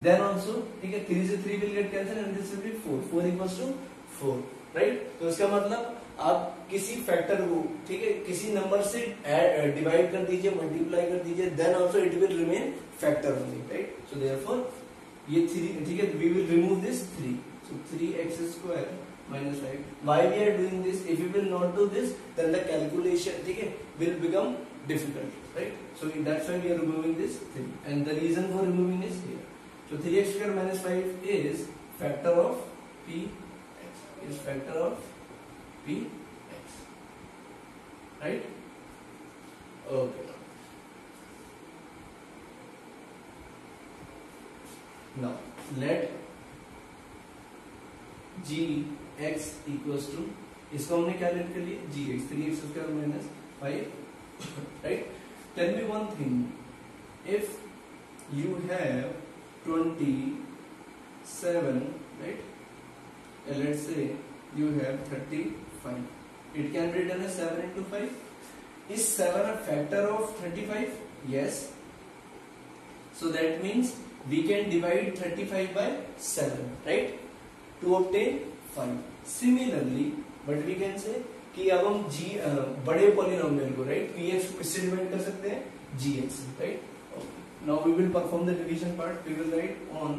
Then also, ठीक है, 3 से 3 will get cancel and this will be 4, 4 equals to 4, right. तो इसका मतलब आप किसी फैक्टर को, ठीक है, किसी नंबर से डिवाइड कर दीजिए, मल्टीप्लाई कर दीजिए, then also it will remain factor only, right. So therefore ये 3, ठीक है, we will remove this 3, so 3x² minus 5. Why we are doing this? If we will not do this, then the calculation, ठीक है, will become difficult, right? So that's why we are removing this 3, and the reason for removing is here. So 3x² minus 5 is factor of px, is factor of px, right? Okay. Now let gx equals to, इसको हमने क्या late कर लिया, gx, 3x² minus 5, right? Tell me one thing, if you have 27, right, let's say you have 35, it can be written as 7 into 5. Is 7 a factor of 35? Yes. So that means we can divide 35 by 7, right, to obtain 5. Similarly, but we can say कि अब हम g बड़े polynomial को, right, px को किससे divide कर सकते हैं, gx, right. Now we will perform the division part, we will write on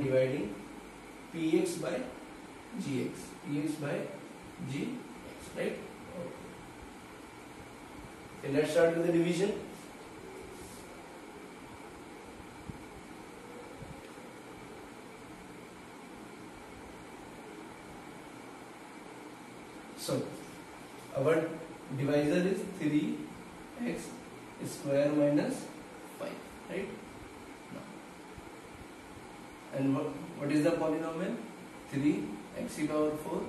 dividing px by gx, px by gx, right? Okay, let's start with the division. So our divisor is 3x² minus 5, right? Now, and what is the polynomial? 3x to the power 4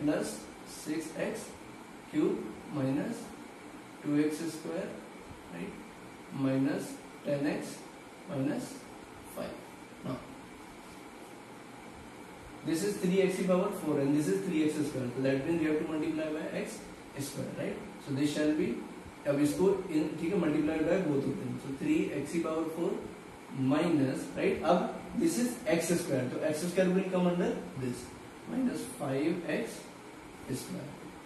plus 6x cube minus 2x², right, minus 10x minus 5. Now this is 3x to the power 4 and this is 3x², so that means we have to multiply by x², right? So this shall be, अब इसको इन, ठीक है, multiplied by both of them, so 3x to the power 4 minus, right, अब this is x², तो x² will come under this, minus 5x²,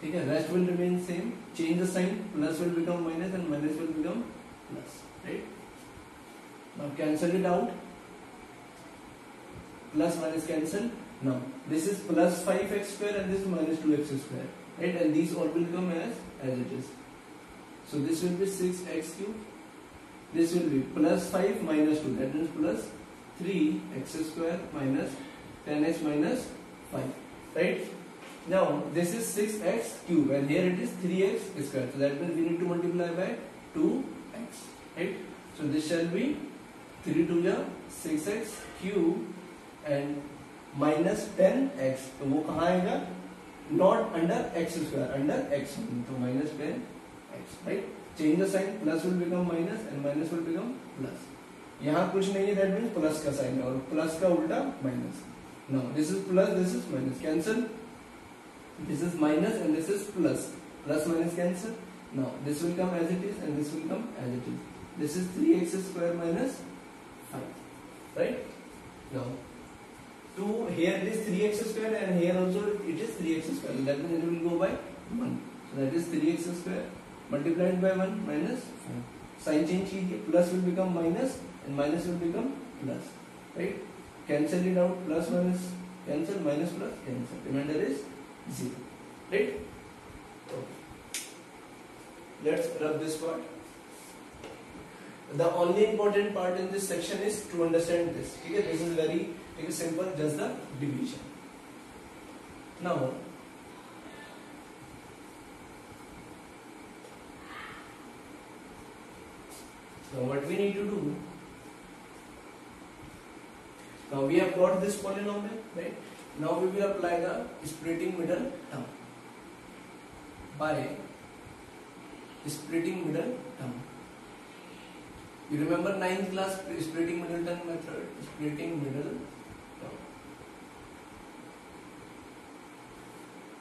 ठीक है, rest will remain same, change the sign, plus will become minus and minus will become plus, right? Now cancel it out, plus minus cancel. Now this is plus 5x² and this is minus 2x², right, and these all will come as it is. So this will be 6x cube, this will be plus 5 minus 2, that means plus 3x² minus 10x minus 5, right? Now this is 6x cube and here it is 3x², so that means we need to multiply by 2x, right? So this shall be 3 to the 6x cube and minus 10x, तो वो कहाँ आएगा, not under x², under x, तो minus 10x, right? Change the sign, plus will become minus and minus will become plus. यहाँ कुछ नहीं है, that means plus का sign है और plus का उल्टा minus. Now this is plus, this is minus, cancel. This is minus and this is plus, plus minus cancel. Now this will come as it is and this will come as it is. This is 3x² minus 5, right? Now to here it is 3x² and here also it is 3x², that means it will go by 1, so that is 3x² multiplied by 1 minus 5. Sign change कीजिए, plus will become minus and minus will become plus, right? Cancel it out, plus minus cancel, minus plus cancel, remainder is 0, right? Okay. Let's rub this part. The only important part in this section is to understand this. Okay, this is very simple, just the division. Now what we need to do, now we have got this polynomial, right? Now we will apply the splitting middle term. By splitting middle term, you remember 9th class splitting middle term method, splitting middle term.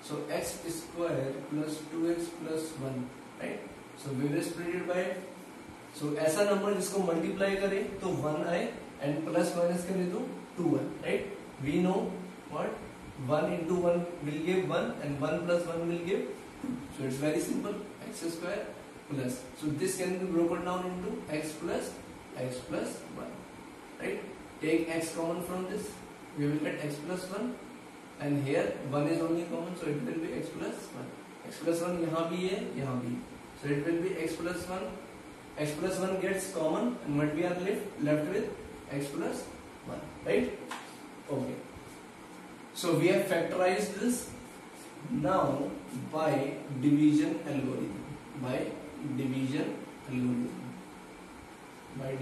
So x² plus 2x plus 1, right? So we will split it by सो ऐसा number जिसको multiply करे तो 1 आए and plus minus करे तो 2 आए, right? We know what 1 into 1 will give 1 and 1 plus 1 will give 2. So it's very simple, x square plus. So this can be broken down into x plus 1, right? Take x common from this, we will get x plus 1 and here 1 is only common, so it will be x plus 1. x plus 1 यहाँ भी है, यहाँ भी, so it will be x plus 1. x plus 1 gets common and what we are left with x plus 1, right? Okay. So we have factorized this now by division algorithm. By division algorithm. Right?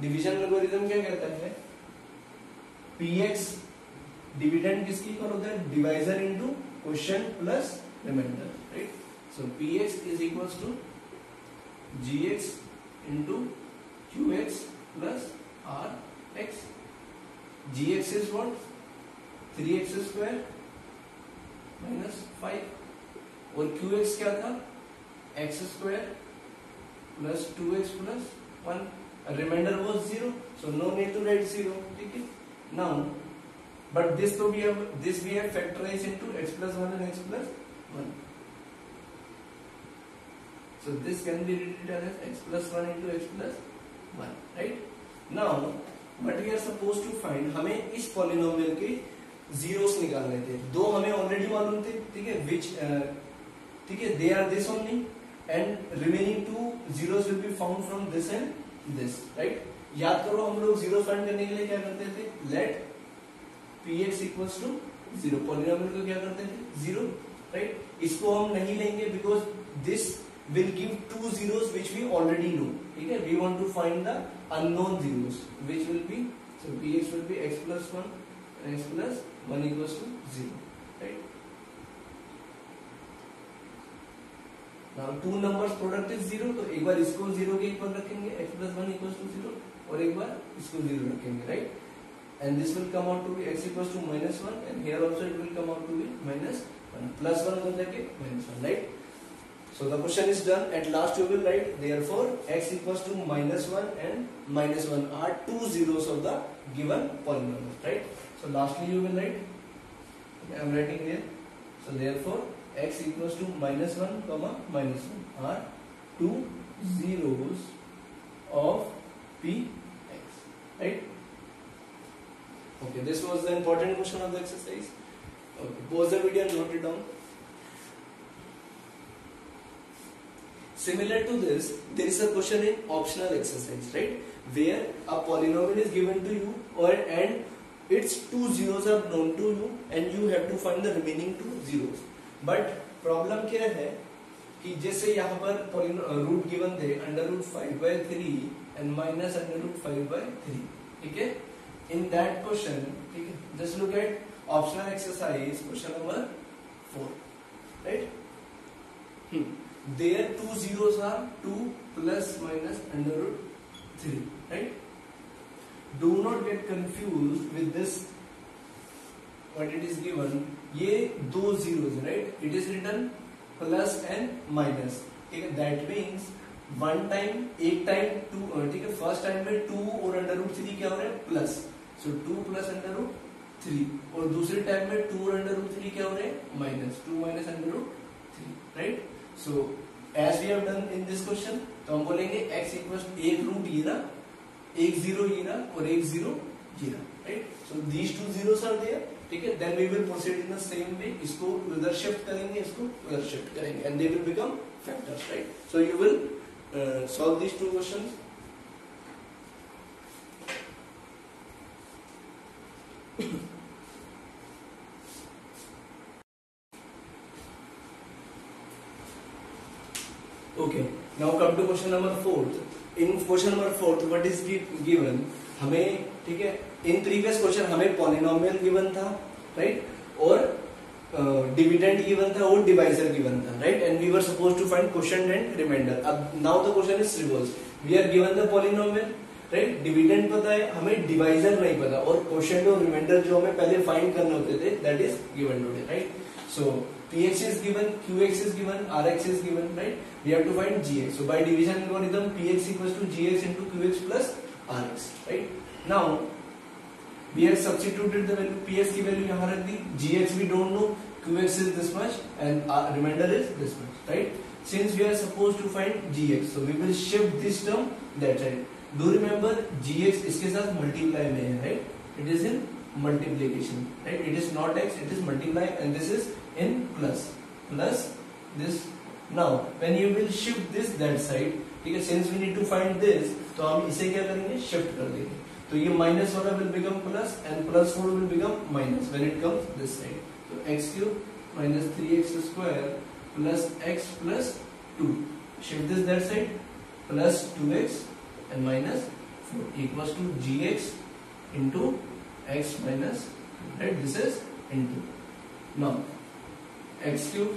Division algorithm क्या कहता है? px dividend किसकी equal होता है? Divisor into quotient plus remainder, right? So px is equals to gx into qx plus rx. gx is what? 3x square minus 5 और qx क्या था? x square plus 2x plus 1. Remainder was 0, so no need to write 0. ठीक है? Now, but this we have factorized into x plus 1 and x plus 1. So this can be written as x plus 1 into x plus 1, right? Now what we are supposed to find, हमें इस polynomial के zeros निकालने थे. दो हमें already मालूम थे, ठीक है, which ठीक है, they are this only and remaining two zeros will be found from this and this, right? याद करो हम लोग जीरो फाइंड करने के लिए क्या करते थे? Let px equals to 0. Polynomial को क्या करते थे? 0, right? इसको हम नहीं लेंगे because this will give two zeros which we already know. ठीक है? We want to find the unknown zeros, which will be, so px will be x plus 1 and x plus 1 equals to 0, right? Now two numbers product is 0, तो एक बार इसको 0 के equal रखेंगे, x plus 1 equals to 0, और एक बार इसको 0 रखेंगे, right? And this will come out to be x equals to minus 1 and here also it will come out to be minus 1. Plus 1 हो जाएगा minus 1, right? So the question is done. At last you will write, therefore x equals to minus 1 and minus 1 are two zeros of the given polynomial, right? So lastly you will write, okay, I am writing here. So therefore x equals to minus 1 comma minus 1 are two zeros of px, right? Okay, this was the important question of the exercise. Okay, pause the video and note it down. Similar to this, there is a question in optional exercise, right? Where a polynomial is given to you, and its two zeros are known to you, and you have to find the remaining two zeros. But problem क्या है कि जैसे यहाँ पर root given थे √5/3 and minus √5/3, ठीक है? In that question, ठीक है? Just look at optional exercise question number 4, right? There two zeros are 2 plus minus √3, right? Do not get confused with this. What it is given? ये दो zeros, right? It is written plus and minus. ठीक है? That means one time, एक time 2, ठीक है? First time में 2 और √3 क्या हो रहा है? Plus. So 2 plus √3 और दूसरे टाइम में 2 और √3 क्या हो रहे हैं? Minus. 2 minus √3, right? So as we have done in this question, तो हम बोलेंगे x equals एक रूट ये रहा, एक जीरो ये रहा और एक जीरो ये रहा, right? So these two zeros are there, ठीक है? Then we will proceed in the same way. इसको उधर शिफ्ट करेंगे, इसको उधर शिफ्ट करेंगे, and they will become factors, right? So you will solve these two questions. Okay, now come to question number 4. In question number 4, what is given? हमें, ठीक है, in previous question हमें polynomial given था, right? और dividend given था और divisor given था, right? And we were supposed to find quotient and remainder. अब now the question is reversed. We are given the polynomial, right? Dividend पता है, हमें divisor नहीं पता, और quotient और remainder जो हमें पहले find करने होते थे, that is given today, right? So Px is given, Qx is given, Rx is given, right? We have to find Gx. So by division algorithm, Px equals to Gx into Qx plus Rx, right? Now we have substituted the value, Px की value यहाँ रख दी, Gx we don't know, Qx is this much and remainder is this much, right? Since we are supposed to find Gx, so we will shift this term that side. Do remember Gx इसके साथ multiply में है, right? It is in multiplication, right? It is not x, it is multiply, and this is in plus this. Now when you will shift this that side, ठीक है, since we need to find this, तो हम इसे क्या करेंगे, shift कर देंगे. तो ये minus वाला will become plus and plus 4 will become minus when it comes this side. So x cube minus 3x square plus x plus 2. Shift this that side, plus 2x and minus 4 equals to gx into x minus 2, right? This is into. Now x cube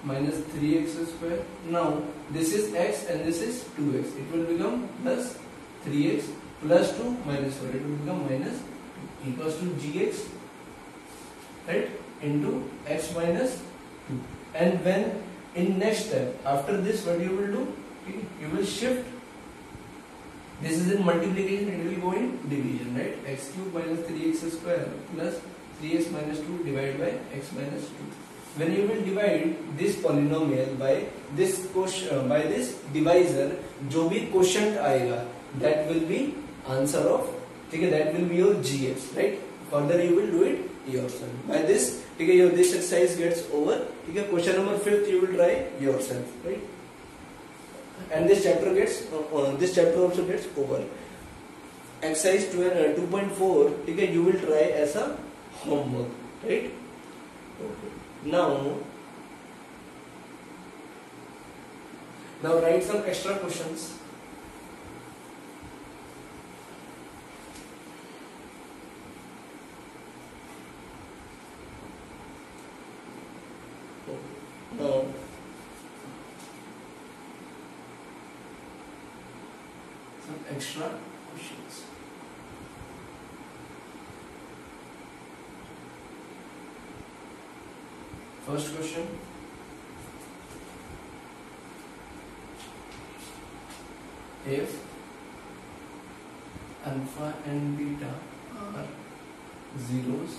minus 3x square. Now this is x and this is 2x. It will become plus 3x plus 2 minus 4. It will become minus 2 equals to gx, right, into x minus 2. And when in next step after this, what you will do? Okay, you will shift. This is in multiplication, it will go in division, right? X cube minus 3x square plus 3x minus 2 divided by x minus 2. When you will divide this polynomial by this quotient, by this divisor, जो भी quotient आएगा, that will be answer of, ठीक है, that will be your gx, right? Further you will do it yourself. By this, ठीक है, your this exercise gets over. ठीक है, question number 5 you will try yourself, right? And this chapter also gets over. Exercise 2.4, ठीक है, you will try as a homework, right? Okay. Now write some extra questions. Now some extra questions. First question. If alpha and beta are zeros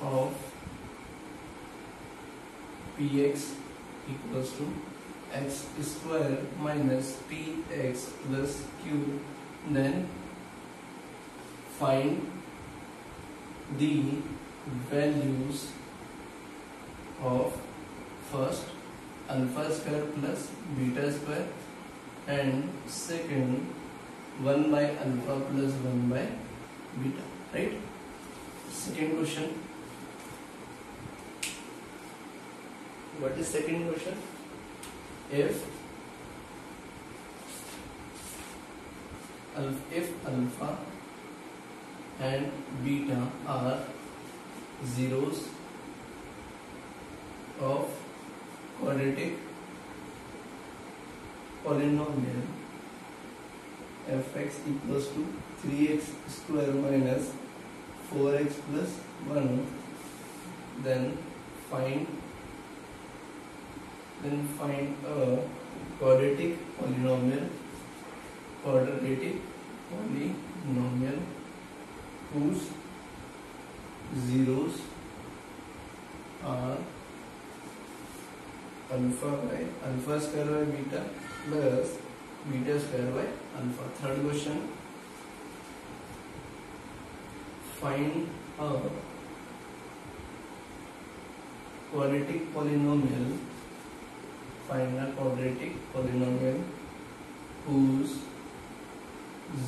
of px equals to x square minus px plus q, then find the values of first alpha square plus beta square and second 1 by alpha plus 1 by beta, right? Second question. What is second question? If alpha and beta are zeros of quadratic polynomial fx equals to 3x square minus 4x plus 1, then find a quadratic polynomial whose zeros are alpha square by beta plus beta square by alpha. Third question. Find a quadratic polynomial whose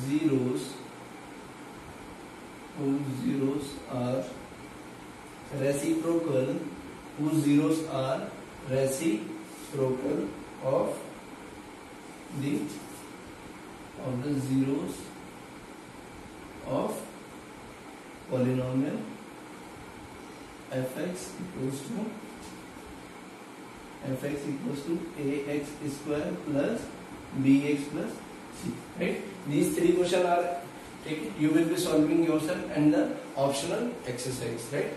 zeros are reciprocal of the zeros of polynomial fx equals to ax square plus bx plus c, right? These three questions are, you will be solving yourself and the optional exercise, right?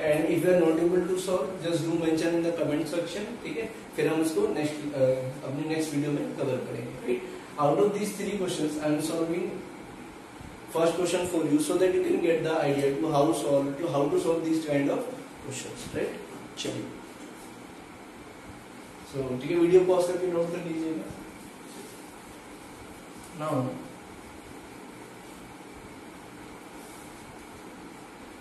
And if you are not able to solve just do mention in the comment section, ठीक है, फिर हम उसको अपनी next video में cover करेंगे, right. Out of these 3 questions I am solving first question for you so that you can get the idea to how to solve these kind of questions, right? चलिए, so ठीक है, video pause करके note कर लीजिएगा।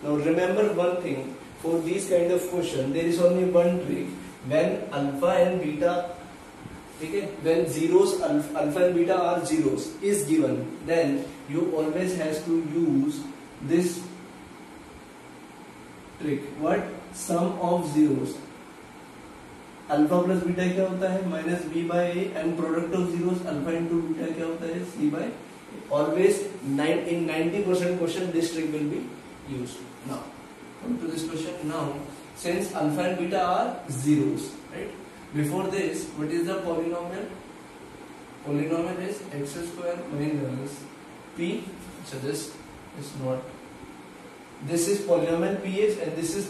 Now remember one thing, for these kind of question there is only one trick. When alpha and beta, ठीक है, when zeros alpha and beta are zeros is given, then you always has to use this trick. What? Sum of zeros. Alpha plus beta क्या होता है? Minus B by A, and product of zeros alpha into beta क्या होता है? C by A. Always in 90% question this trick will be used. Now come to this question. Now since alpha and beta are zeros, right? Before this, what is the polynomial? Polynomial is x square minus p. So this is not. This is polynomial px, and this is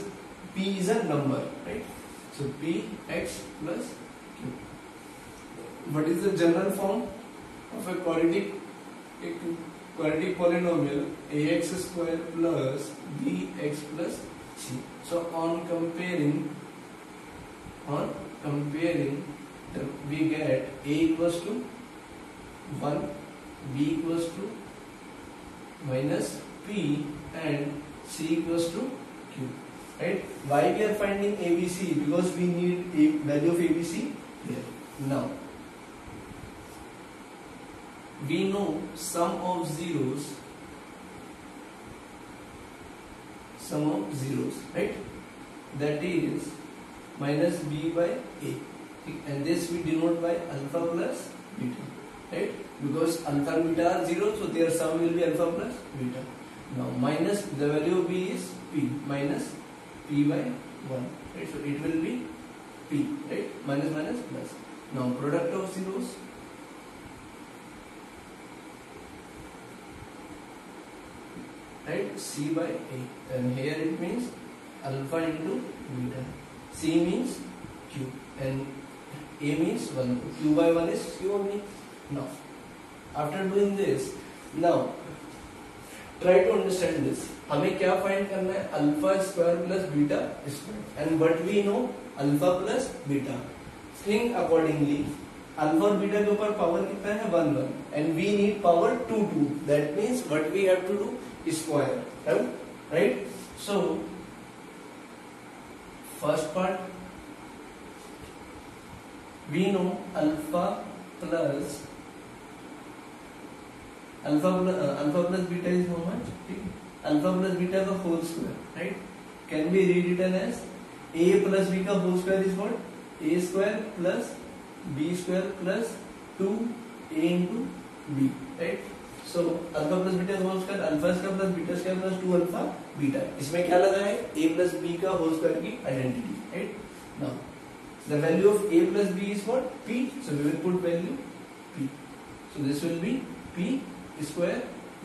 p is a number, right? So p x plus q. What is the general form of a quadratic polynomial? Ax square plus bx plus c. So on comparing, we get a equals to 1, b equals to minus p, and c equals to q, right? Why we are finding ABC? Because we need a value of ABC here. Now we know sum of zeros, right? That is minus b by a, and this we denote by alpha plus beta, right? Because alpha and beta are 0, so their sum will be alpha plus beta. Now minus the value of b is p, minus p by 1, right? So it will be p, right? Minus plus. Now product of zeros, right? C by a, and here it means alpha into beta. C means q, and a means 1. Q by 1 is q only. Now after doing this, now try to understand this. हमें क्या find करना है? Alpha square plus beta square, and but we know alpha plus beta. Think accordingly. Alpha और beta के ऊपर power कितना है? 1 1, and we need power 2 2. That means what we have to do? Square, right? So first part, we know alpha plus beta is how much? Alpha plus beta का whole square, right? Can be rewritten as a plus b का whole square is what? A square plus b square plus 2a into b, right? So alpha plus beta whole square, alpha square plus beta square plus 2 alpha beta. इसमें क्या लगा है? a plus b का whole square की identity, right? Now the value of a plus b is what? P. So we will put value P. So this will be P square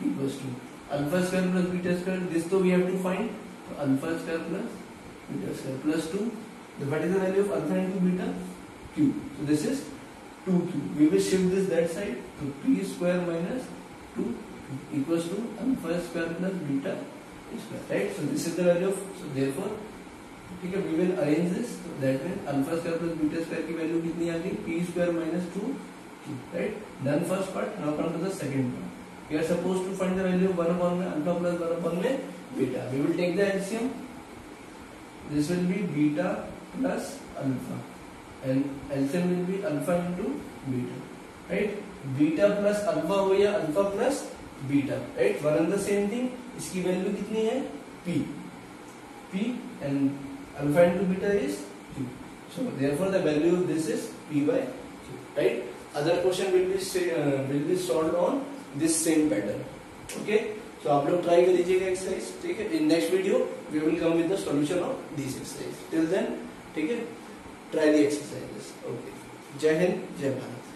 equals to alpha square plus beta square. This though we have to find. So alpha square plus beta square plus 2. What is the value of alpha into beta? Q. So this is 2Q. We will shift this that side. So P square minus 2 equals to alpha square plus beta square. Right? So this is the value of. So therefore, ठीक है, we will arrange this. So that means alpha square plus beta square की value कितनी आ गई? P square minus 2Q, right? Done first part. Now come to the second part. We are supposed to find the value of 1 upon में alpha plus 1 upon में beta. We will take the LCM. This will be beta plus alpha, and LCM will be alpha into beta, right? Beta plus alpha हो या alpha plus beta, right? One and the same thing. इसकी value कितनी है? P, and alpha into beta is q. So therefore the value of this is p by q, right? Other question will be solved on this same pattern. Okay, so आप लोग try कर लीजिएगा exercise, ठीक है? In next video we will come with the solution of these exercises. Till then, ठीक है, try the exercises. Okay, जय हिंद, जय भारत.